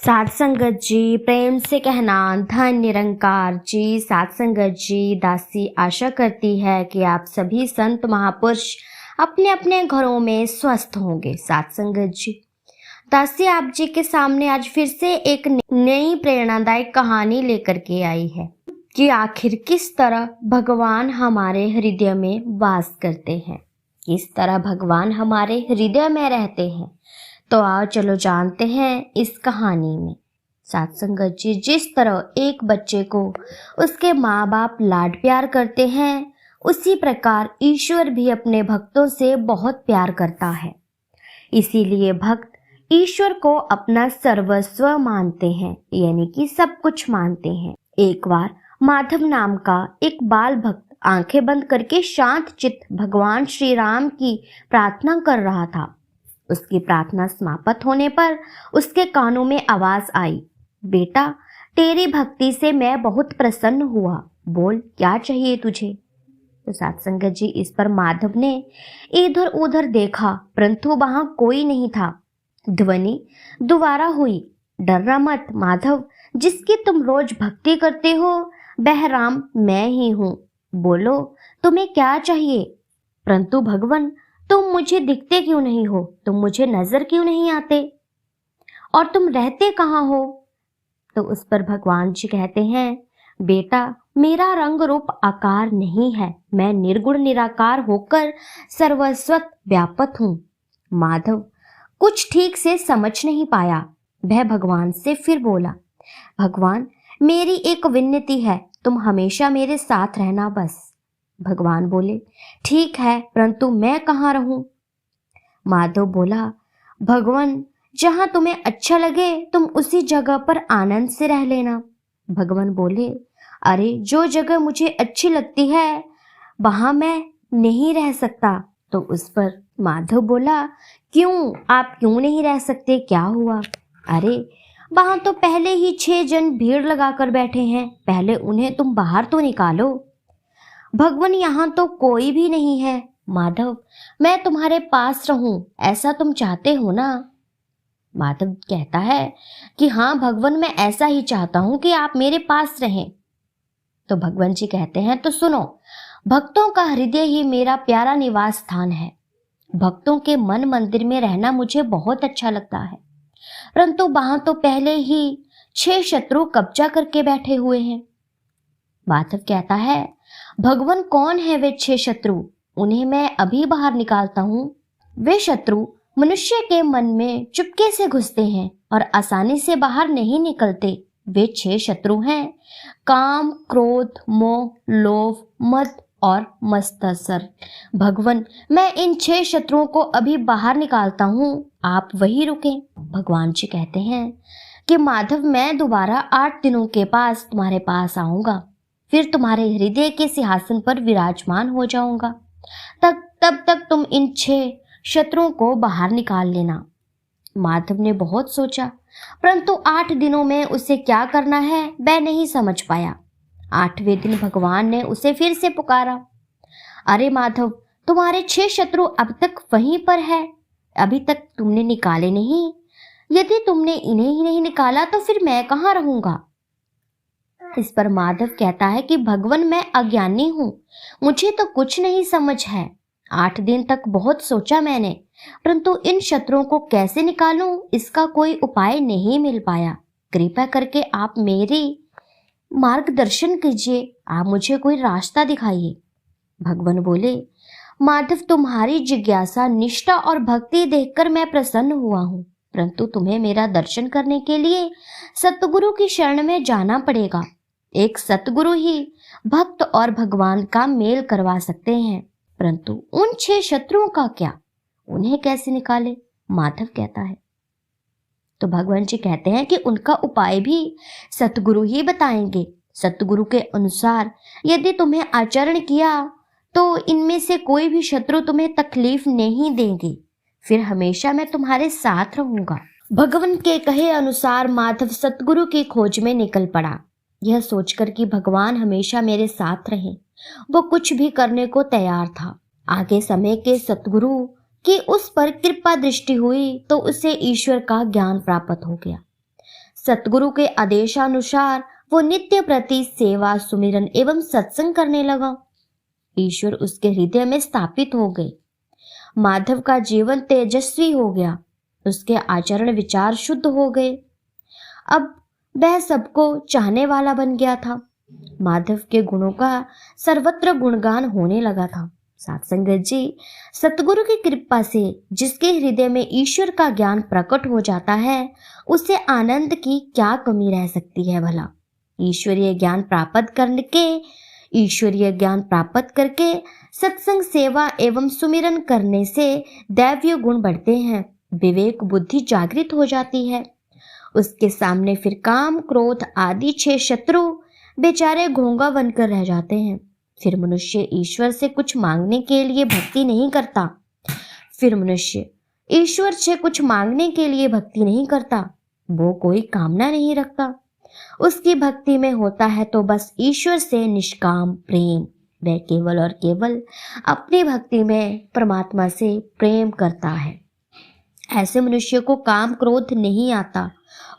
साथ संगत जी, प्रेम से कहना धन निरंकार जी। साथ संगत जी, दासी आशा करती है कि आप सभी संत महापुरुष अपने अपने घरों में स्वस्थ होंगे। साथ संगत जी, दासी आप जी के सामने आज फिर से एक नई प्रेरणादायक कहानी लेकर के आई है कि आखिर किस तरह भगवान हमारे हृदय में वास करते हैं, किस तरह भगवान हमारे हृदय में रहते हैं। तो आओ चलो जानते हैं इस कहानी में। साथ संगत जी, जिस तरह एक बच्चे को उसके माँ बाप लाड प्यार करते हैं, उसी प्रकार ईश्वर भी अपने भक्तों से बहुत प्यार करता है। इसीलिए भक्त ईश्वर को अपना सर्वस्व मानते हैं, यानी कि सब कुछ मानते हैं। एक बार माधव नाम का एक बाल भक्त आंखें बंद करके शांत चित्त भगवान श्री राम की प्रार्थना कर रहा था। उसकी प्रार्थना समाप्त होने पर उसके कानों में आवाज आई, बेटा तेरी भक्ति से मैं बहुत प्रसन्न हुआ, बोल क्या चाहिए तुझे। तो साथ संगत जी, इस पर माधव ने इधर उधर देखा परंतु वहां कोई नहीं था। ध्वनि दोबारा हुई, डरना मत माधव, जिसकी तुम रोज भक्ति करते हो वह राम मैं ही हूँ, बोलो तुम्हें क्या चाहिए। परंतु भगवान, तुम मुझे दिखते क्यों नहीं हो, तुम मुझे नजर क्यों नहीं आते, और तुम रहते कहाँ हो। तो उस पर भगवान जी कहते हैं, बेटा मेरा रंग रूप आकार नहीं है, मैं निर्गुण निराकार होकर सर्वस्वत व्यापक हूँ। माधव कुछ ठीक से समझ नहीं पाया। वह भगवान से फिर बोला, भगवान मेरी एक विनती है, तुम हमेशा मेरे साथ रहना बस। भगवान बोले, ठीक है, परंतु मैं कहाँ रहूं। माधव बोला, भगवान जहां तुम्हें अच्छा लगे तुम उसी जगह पर आनंद से रह लेना। भगवान बोले, अरे जो जगह मुझे अच्छी लगती है वहां मैं नहीं रह सकता। तो उस पर माधव बोला, क्यों, आप क्यों नहीं रह सकते, क्या हुआ। अरे वहां तो पहले ही 6 जन भीड़ लगाकर बैठे हैं, पहले उन्हें तुम बाहर तो निकालो। भगवान यहाँ तो कोई भी नहीं है। माधव मैं तुम्हारे पास रहूं, ऐसा तुम चाहते हो ना। माधव कहता है कि हाँ भगवान, मैं ऐसा ही चाहता हूं कि आप मेरे पास रहें। तो भगवान जी कहते हैं, तो सुनो, भक्तों का हृदय ही मेरा प्यारा निवास स्थान है। भक्तों के मन मंदिर में रहना मुझे बहुत अच्छा लगता है, परंतु वहां तो पहले ही 6 शत्रु कब्जा करके बैठे हुए हैं। माधव कहता है, भगवान कौन है वे 6 शत्रु, उन्हें मैं अभी बाहर निकालता हूँ। वे शत्रु मनुष्य के मन में चुपके से घुसते हैं और आसानी से बाहर नहीं निकलते। वे 6 शत्रु हैं, काम, क्रोध, मोह, लोभ, मद और मत्सर। भगवान मैं इन 6 शत्रुओं को अभी बाहर निकालता हूँ, आप वही रुकें। भगवान जी कहते हैं कि माधव मैं दोबारा 8 दिनों के पास तुम्हारे पास आऊंगा, फिर तुम्हारे हृदय के सिंहासन पर विराजमान हो जाऊंगा। तब तक तुम इन 6 शत्रुओं को बाहर निकाल लेना। माधव ने बहुत सोचा, परंतु 8 दिनों में उसे क्या करना है वह नहीं समझ पाया। 8वें दिन भगवान ने उसे फिर से पुकारा, अरे माधव तुम्हारे 6 शत्रु अब तक वहीं पर है, अभी तक तुमने निकाले नहीं। यदि तुमने इन्हें ही नहीं निकाला तो फिर मैं कहाँ रहूंगा। इस पर माधव कहता है कि भगवान मैं अज्ञानी हूँ, मुझे तो कुछ नहीं समझ है। 8 दिन तक बहुत सोचा मैंने, परंतु इन शत्रुओं को कैसे निकालूं इसका कोई उपाय नहीं मिल पाया। कृपया करके आप मेरी मार्गदर्शन कीजिए, आप मुझे कोई रास्ता दिखाइए। भगवान बोले, माधव तुम्हारी जिज्ञासा, निष्ठा और भक्ति देखकर मैं प्रसन्न हुआ हूँ, परंतु तुम्हें मेरा दर्शन करने के लिए सतगुरु की शरण में जाना पड़ेगा। एक सतगुरु ही भक्त और भगवान का मेल करवा सकते हैं, परंतु उन 6 शत्रुओं का क्या, उन्हें कैसे निकाले। माधव कहता है। तो भगवान जी कहते हैं कि उनका उपाय भी सतगुरु ही बताएंगे। सतगुरु के अनुसार यदि तुम्हें आचरण किया तो इनमें से कोई भी शत्रु तुम्हें तकलीफ नहीं देंगे, फिर हमेशा मैं तुम्हारे साथ रहूंगा। भगवान के कहे अनुसार माधव सतगुरु की खोज में निकल पड़ा, यह सोचकर कि भगवान हमेशा मेरे साथ रहे। वो कुछ भी करने को तैयार था। आगे समय के सतगुरु की उस पर कृपा दृष्टि हुई तो उसे ईश्वर का ज्ञान प्राप्त हो गया। सतगुरु के आदेशानुसार वो नित्य प्रति सेवा, सुमिरन एवं सत्संग करने लगा। ईश्वर उसके हृदय में स्थापित हो गए। माधव का जीवन तेजस्वी हो गया। उसके आचरण विचार शुद्ध हो गए। अब वह सबको चाहने वाला बन गया था। माधव के गुणों का सर्वत्र गुणगान होने लगा था। साथ संगत जी, सतगुरु की कृपा से जिसके हृदय में ईश्वर का ज्ञान प्रकट हो जाता है, उसे आनंद की क्या कमी रह सकती है भला। ईश्वरीय ज्ञान प्राप्त करके सत्संग, सेवा एवं सुमिरन करने से दैवीय गुण बढ़ते हैं। विवेक बुद्धि जागृत हो जाती है। उसके सामने फिर काम, क्रोध आदि 6 शत्रु बेचारे घोंघा बनकर रह जाते हैं। फिर मनुष्य ईश्वर से कुछ मांगने के लिए भक्ति नहीं करता। वो कोई कामना नहीं रखता। उसकी भक्ति में होता है तो बस ईश्वर से निष्काम प्रेम। वह केवल और केवल अपनी भक्ति में परमात्मा से प्रेम करता है। ऐसे मनुष्य को काम, क्रोध नहीं आता,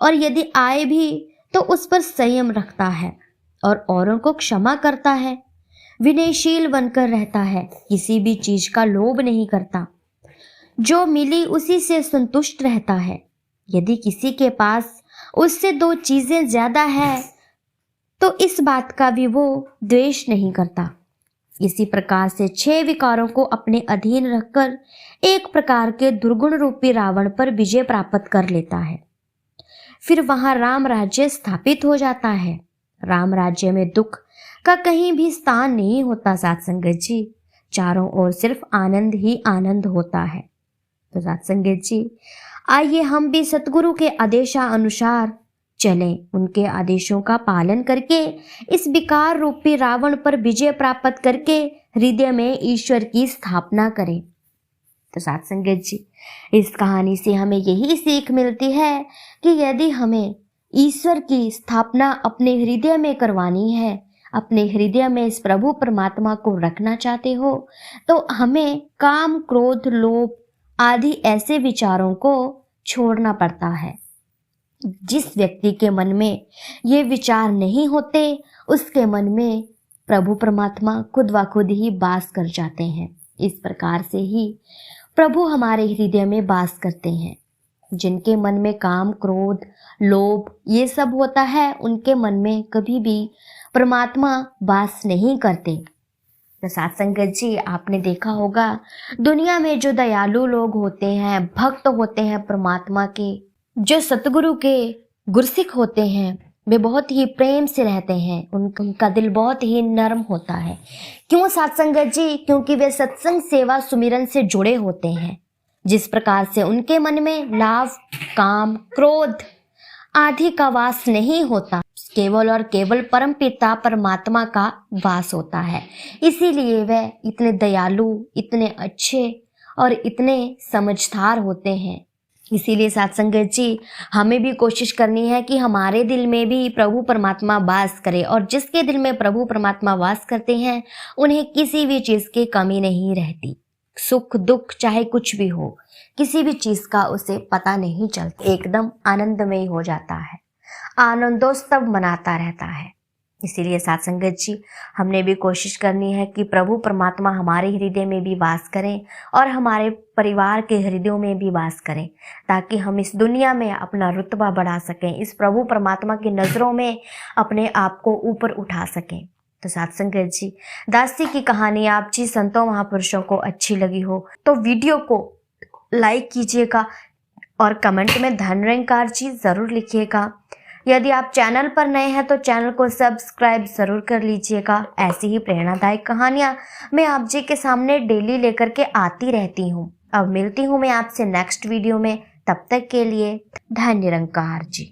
और यदि आए भी तो उस पर संयम रखता है और औरों को क्षमा करता है। विनयशील बनकर रहता है। किसी भी चीज का लोभ नहीं करता। जो मिली उसी से संतुष्ट रहता है। यदि किसी के पास उससे 2 चीजें ज्यादा है तो इस बात का भी वो द्वेष नहीं करता। इसी प्रकार से 6 विकारों को अपने अधीन रखकर एक प्रकार के दुर्गुण रूपी रावण पर विजय प्राप्त कर लेता है। फिर वहां राम राज्य स्थापित हो जाता है। राम राज्य में दुख का कहीं भी स्थान नहीं होता। साथ संगत जी, चारों ओर सिर्फ आनंद ही आनंद होता है। तो साथ संगत जी, आइए हम भी सतगुरु के आदेशानुसार चलें। उनके आदेशों का पालन करके इस विकार रूपी रावण पर विजय प्राप्त करके हृदय में ईश्वर की स्थापना करें। तो साथ संगत जी, इस कहानी से हमें यही सीख मिलती है कि यदि हमें ईश्वर की स्थापना अपने हृदय में करवानी है, अपने हृदय में इस प्रभु परमात्मा को रखना चाहते हो, तो हमें काम, क्रोध, लोभ आदि ऐसे विचारों को छोड़ना पड़ता है। जिस व्यक्ति के मन में ये विचार नहीं होते, उसके मन में प्रभु परमात्मा खुद व खुद ही वास कर जाते हैं। इस प्रकार से ही प्रभु हमारे हृदय में वास करते हैं। जिनके मन में काम, क्रोध, लोभ ये सब होता है, उनके मन में कभी भी परमात्मा वास नहीं करते। तो साथ संगत जी, आपने देखा होगा दुनिया में जो दयालु लोग होते हैं, भक्त होते हैं परमात्मा के, जो सतगुरु के गुरसिक होते हैं, वे बहुत ही प्रेम से रहते हैं। उनका दिल बहुत ही नर्म होता है। क्यों साथ संगत जी? क्योंकि वे सत्संग, सेवा, सुमिरन से जुड़े होते हैं। जिस प्रकार से उनके मन में लाभ, काम, क्रोध आदि का वास नहीं होता, केवल और केवल परमपिता परमात्मा का वास होता है। इसीलिए वे इतने दयालु, इतने अच्छे और इतने समझदार होते हैं। इसीलिए साथ संगत जी, हमें भी कोशिश करनी है कि हमारे दिल में भी प्रभु परमात्मा वास करे, और जिसके दिल में प्रभु परमात्मा वास करते हैं उन्हें किसी भी चीज़ की कमी नहीं रहती। सुख दुख चाहे कुछ भी हो, किसी भी चीज़ का उसे पता नहीं चलता, एकदम आनंदमय हो जाता है, आनंदोत्सव मनाता रहता है। इसीलिए साथ संगत जी, हमने भी कोशिश करनी है कि प्रभु परमात्मा हमारे हृदय में भी वास करें और हमारे परिवार के हृदयों में भी वास करें, ताकि हम इस दुनिया में अपना रुतबा बढ़ा सकें, इस प्रभु परमात्मा की नज़रों में अपने आप को ऊपर उठा सकें। तो साथ संगत जी, दासी की कहानी आप जी संतों महापुरुषों को अच्छी लगी हो तो वीडियो को लाइक कीजिएगा और कमेंट में धन निरंकार जी ज़रूर लिखिएगा। यदि आप चैनल पर नए हैं तो चैनल को सब्सक्राइब ज़रूर कर लीजिएगा। ऐसी ही प्रेरणादायक कहानियाँ मैं आप जी के सामने डेली लेकर के आती रहती हूँ। अब मिलती हूँ मैं आपसे नेक्स्ट वीडियो में। तब तक के लिए धन निरंकार जी।